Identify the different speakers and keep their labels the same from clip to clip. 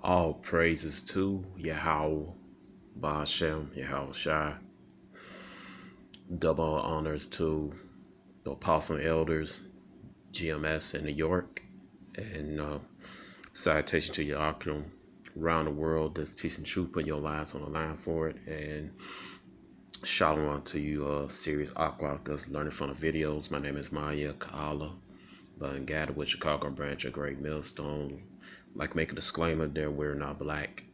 Speaker 1: All praises to Yahweh, Ba'ashem, Yahweh Shai. Double honors to the apostle and elders, GMS in New York, and salutation to Yaakam around the world that's teaching truth, putting your lives on the line for it. And shalom to you, serious aqua that's learning from the videos. My name is Maya Kaala, but in Gather with Chicago branch of Great Millstone. Like make a disclaimer there, we're not black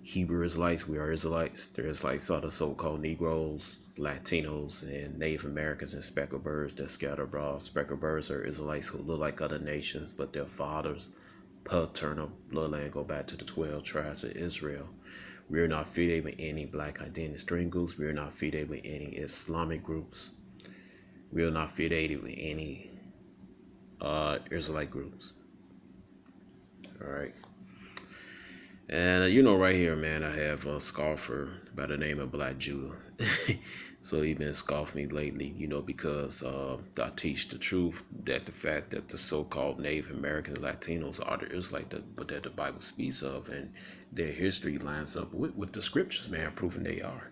Speaker 1: Hebrew Israelites. We are Israelites. The Israelites are the so-called Negroes, Latinos, and Native Americans and speckled birds that scatter abroad. Speckled birds are Israelites who look like other nations, but their fathers' paternal bloodline go back to the 12 tribes of Israel. We are not affiliated with any black identity string groups. We are not affiliated with any Islamic groups. We are not affiliated with any Israelite groups. All right. And right here, man, I have a scoffer by the name of Black Judah. So he been scoffing me lately, because I teach the truth that the fact that the so-called Native Americans, Latinos are the Israelites that the Bible speaks of, and their history lines up with the scriptures, man, proving they are.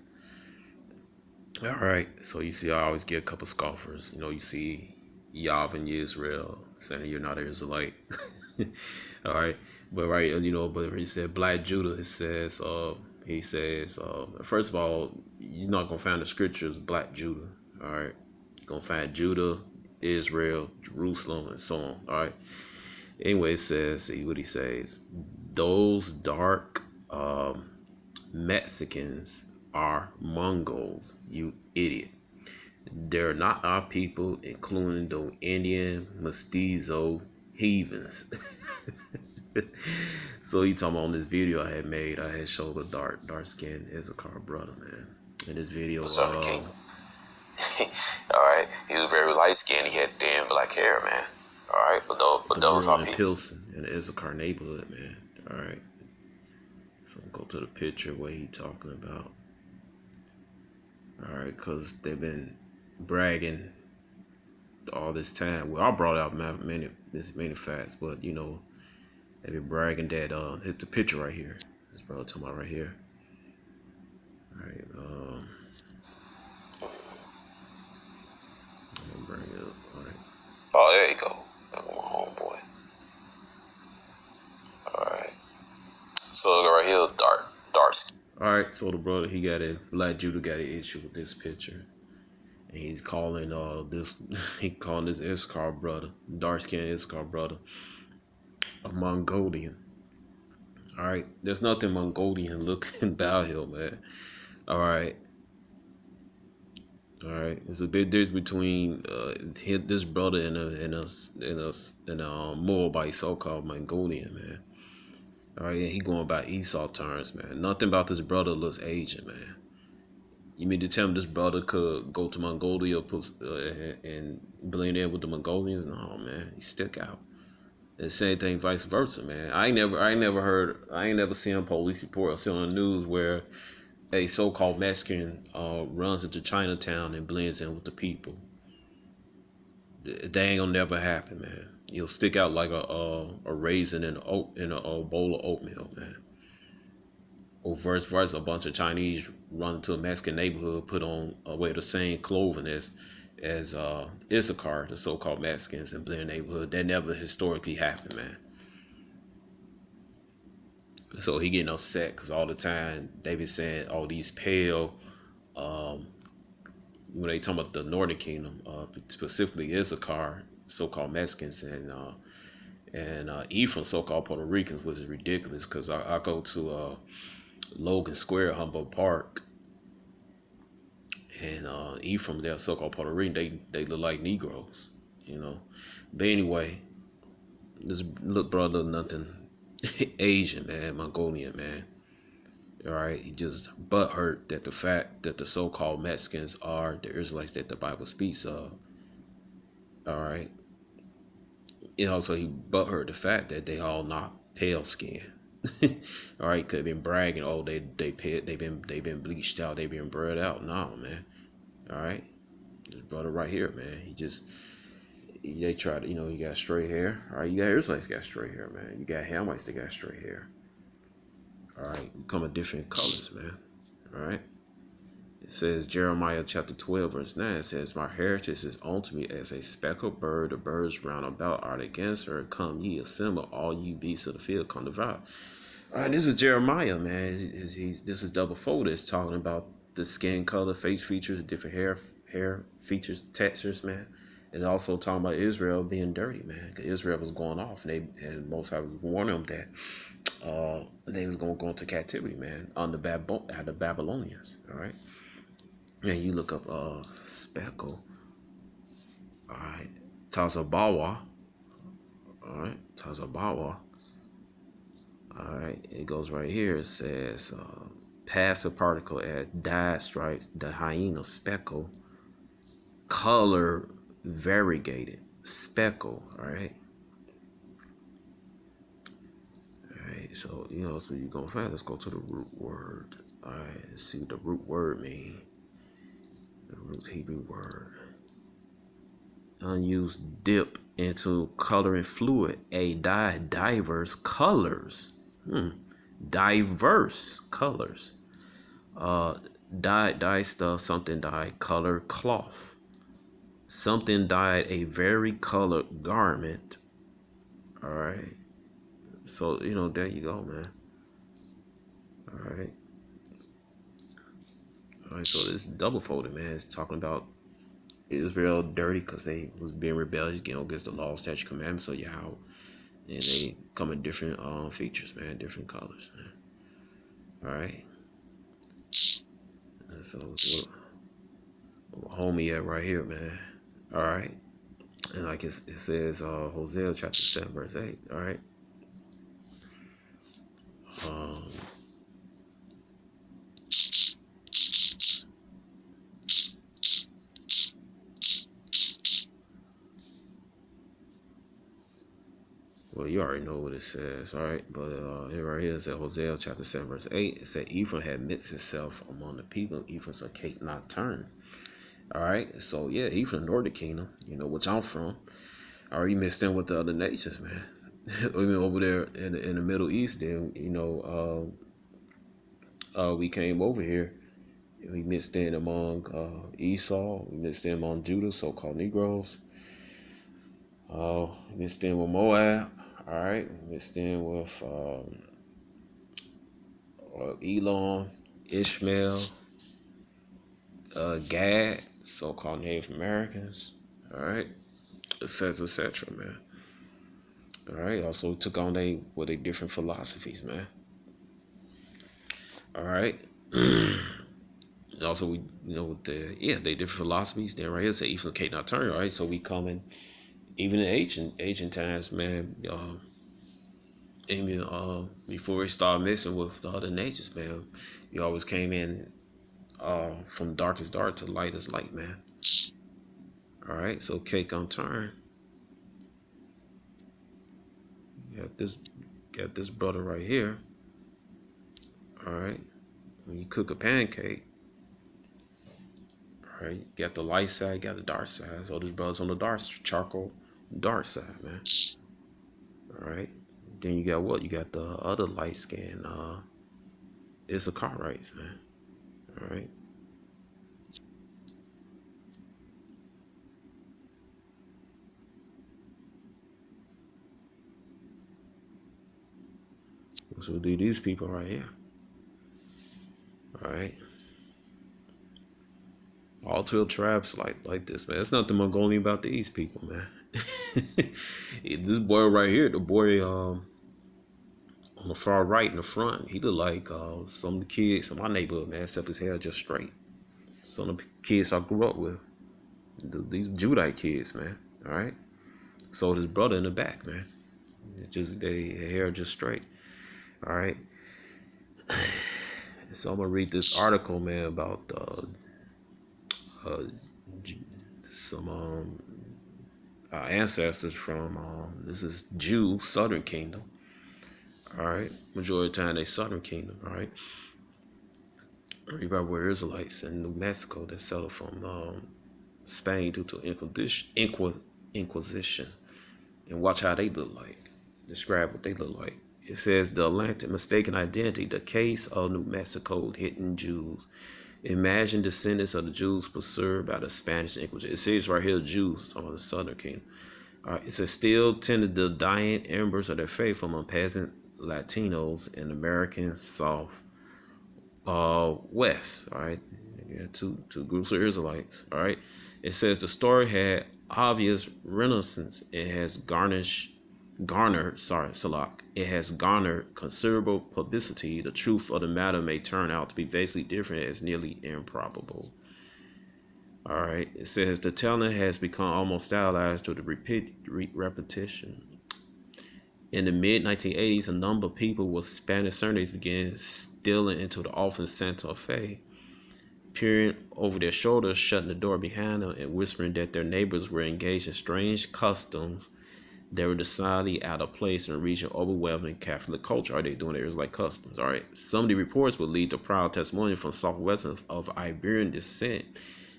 Speaker 1: All right, so you see, I always get a couple scoffers. You see Yavin Israel saying you're not an Israelite. All right, but but he said Black Judah. He says, first of all, you're not gonna find the scriptures Black Judah. All right, you're gonna find Judah, Israel, Jerusalem, and so on. All right. Anyway, it says, see what he says. Those dark Mexicans are Mongols, you idiot. They're not our people, including the Indian mestizo heathens. So he talking about on this video I had made, I had showed a dark skinned Issachar brother, man. In this video,
Speaker 2: All right, he was very light skinned. He had thin black hair, man. All right, but those are
Speaker 1: in
Speaker 2: people.
Speaker 1: Pilsen in the Issachar neighborhood, man. All right, so go to the picture where he talking about. All right, because they've been bragging all this time. Well, I brought out many facts, but they've been bragging that hit the picture right here. This brother talking about right here. All right, I'm gonna bring it up. All right.
Speaker 2: Oh, there you go. That's my homeboy. All right. So right here, dark skin.
Speaker 1: All right, so the brother Black Judah got an issue with this picture. And he's calling this Issachar brother, dark skinned Issachar brother, a Mongolian. All right, there's nothing Mongolian looking about him, man. All right, there's a big difference between this brother and a Moabite so-called Mongolian, man. All right, and he going by Esau terms, man. Nothing about this brother looks Asian, man. You mean to tell me this brother could go to Mongolia and blend in with the Mongolians? No, man, he stick out. The same thing, vice versa, man. I ain't never seen a police report or seen on the news where a so-called Mexican runs into Chinatown and blends in with the people. That ain't gonna never happen, man. You'll stick out like a raisin in a bowl of oatmeal, man. Or vice versa, a bunch of Chinese run into a Mexican neighborhood, put on wear the same clothing as Issachar, the so-called Mexicans in their neighborhood. That never historically happened, man. So he getting upset because all the time they be saying all these pale, when they talking about the Northern Kingdom, specifically Issachar, so-called Mexicans, and Ephraim, so-called Puerto Ricans, which is ridiculous because I go to Logan Square, Humboldt Park, and Ephraim, they're so-called Puerto Rican. They look like Negroes, But anyway, this look brother nothing Asian, man, Mongolian, man. All right, he just butthurt that the fact that the so-called Mexicans are the Israelites that the Bible speaks of. All right, so he butthurt the fact that they all not pale skin. All right, could have been bragging, oh they've been bleached out, they've been bred out. No, man. All right, this brother right here, man. They tried to, you got straight hair. All right, you got Israelites got straight hair, man. You got Hamites that got straight hair. All right, we come in different colors, man. All right. It says Jeremiah chapter 12, verse 9 says, my heritage is unto me as a speckled bird. The birds round about are against her. Come ye, assemble, all ye beasts of the field, come devour. All right, this is Jeremiah, man. This is double folded. It's talking about the skin color, face features, different hair features, textures, man. And also talking about Israel being dirty, man. Because Israel was going off, and Most High was warning them that they was going to go into captivity, man, under the Babylonians. All right. And you look up speckle. All right. Tazabawa. All right. Tazabawa. All right. It goes right here. It says passive particle at dyed stripes, the hyena speckle, color variegated speckle. All right. All right. So so you're gonna find. Let's go to the root word. All right. Let's see what the root word means. The root Hebrew word. Unused dip into coloring fluid, a dye, diverse colors. Diverse colors. Dye stuff, something dyed, color, cloth. Something dyed a very colored garment. All right. So, there you go, man. All right. All right. So this double folded, man. It's talking about Israel dirty because they was being rebellious, against the law, statute, commandments of Yahweh. And they come in different features, man, different colors, man. All right. And so homie at right here, man. All right. And like it says, Hosea chapter 7, verse 8. All right. Um, well, you already know what it says, all right? But here right here it says Hosea chapter 7, verse 8. It said, Ephraim had mixed itself among the people. Ephraim's a cake not turned. All right. So, yeah, Ephraim, northern kingdom, which I'm from. All right, you mixed in with the other nations, man. Even over there in the Middle East, then, we came over here. We mixed in among Esau. We mixed in among Judah, so-called Negroes. We mixed in with Moab. All right. We mixed in with Elam, Ishmael, Gad, so-called Native Americans. All right. etc., man. All right. Also took on they different philosophies, man. All right. Also, we with they different philosophies. Then right here say Ephraim Kate not turn. All right. So we coming even in ancient times, man. Even before we started messing with the other nations, man, you always came in from darkest dark to lightest light, man. All right, so cake on turn. Got this brother right here. All right, when you cook a pancake, all right, you got the light side, got the dark side. So this brother's on the dark charcoal dark side, man. All right, then you got what? You got the other light skin. It's a car race, man. All right. So we'll do these people right here. All right. All 12 tribes like this, man. It's nothing Mongolian about these people, man. This boy right here, the boy on the far right in the front, he look like some of the kids in my neighborhood, man, except his hair just straight. Some of the kids I grew up with. These Judite kids, man. All right. So his brother in the back, man. They hair just straight. All right. So I'm gonna read this article, man, about some ancestors from this is Jew Southern Kingdom. All right, majority of the time they Southern Kingdom. All right, everybody were Israelites in New Mexico that settled from Spain due to Inquisition, and watch how they look like. Describe what they look like It says the Atlantic mistaken identity, the case of New Mexico hidden Jews. Imagine descendants of the Jews pursued by the Spanish Inquisition. It says right here, Jews, talking about the Southern Kingdom. All right, it says still tended the dying embers of their faith among peasant Latinos and American South West. All right, you got two groups of Israelites. All right, it says the story had obvious renaissance. It has garnered, sorry, Salak. It has garnered considerable publicity. The truth of the matter may turn out to be vastly different as nearly improbable. All right, it says the telling has become almost stylized to the repetition. In the mid 1980s, a number of people with Spanish surnames began stealing into the office Santa Fe, peering over their shoulders, shutting the door behind them, and whispering that their neighbors were engaged in strange customs that were decidedly out of place in a region overwhelming Catholic culture. Are they doing theirs like customs? All right. Some of the reports would lead to proud testimony from Southwest of Iberian descent,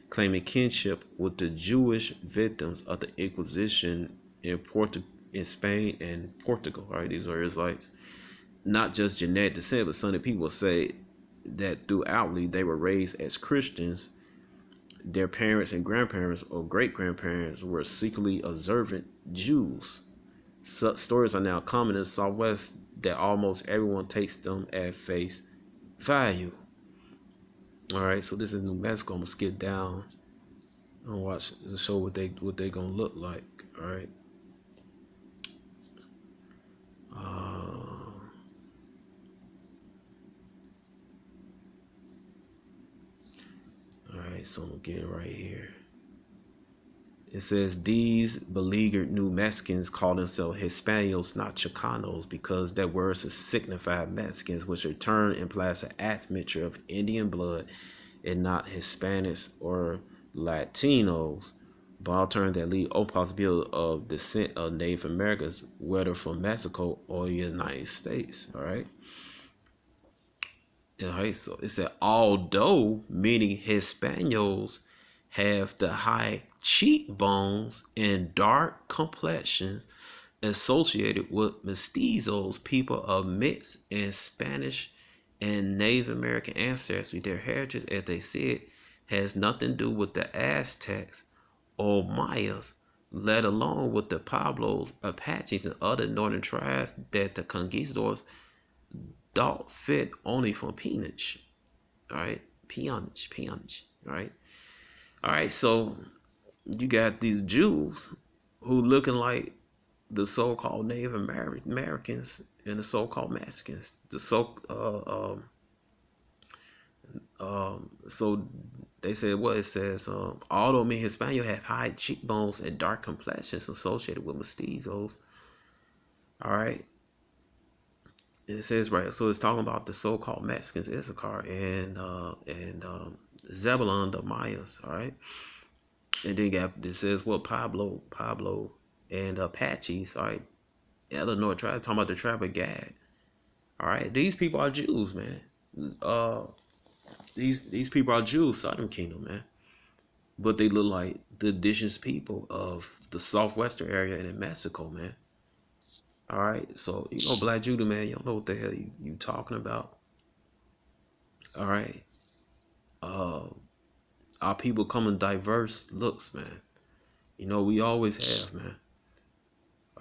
Speaker 1: claiming kinship with the Jewish victims of the Inquisition in Spain and Portugal. All right, these are Israelites. Not just genetic descent, but some of the people say that throughoutly they were raised as Christians. Their parents and grandparents or great grandparents were secretly observant Jews. Such stories are now common in the Southwest that almost everyone takes them at face value. All right, so this is New Mexico. I'm gonna skip down and watch the show what they gonna look like. All right. All right, so I'm gonna get it right here. It says these beleaguered New Mexicans call themselves Hispanos, not Chicanos, because that word signifies Mexicans, which in turn implies an admixture of Indian blood and not Hispanics or Latinos, but alternatively, open possibility of descent of Native Americans, whether from Mexico or the United States. All right. All right, so it said, although many Hispanos have the high cheekbones and dark complexions associated with mestizos, people of mixed and Spanish and Native American ancestry, their heritage, as they said, has nothing to do with the Aztecs or Mayas, let alone with the Pueblos, Apaches, and other northern tribes that the conquistadors thought fit only for peonage. All right, peonage. All right. So you got these Jews who looking like the so-called Native Americans and the so-called Mexicans. So they said what it says. Although many Hispanics have high cheekbones and dark complexions associated with mestizos. All right. It says right, so it's talking about the so-called Mexicans, Issachar and Zebulon, the Mayas. All right, and then got it says well Pablo, and Apaches. All right, Illinois tribe talking about the tribe of Gad. All right, these people are Jews, man. Uh, these people are Jews, Southern Kingdom, man. But they look like the indigenous people of the southwestern area and in Mexico, man. All right, so Black Judah, man, you don't know what the hell you talking about. All right, uh, our people come in diverse looks, man. We always have, man.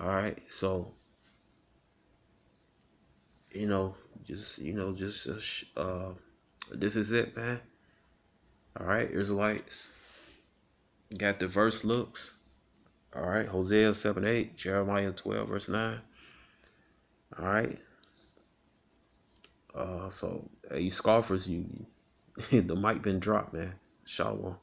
Speaker 1: All right, so you know, this is it, man. All right, Israelites got diverse looks. All right, Hosea 7:8, Jeremiah 12 verse 9. All right, so you scoffers, you the mic been dropped, man. Shalom.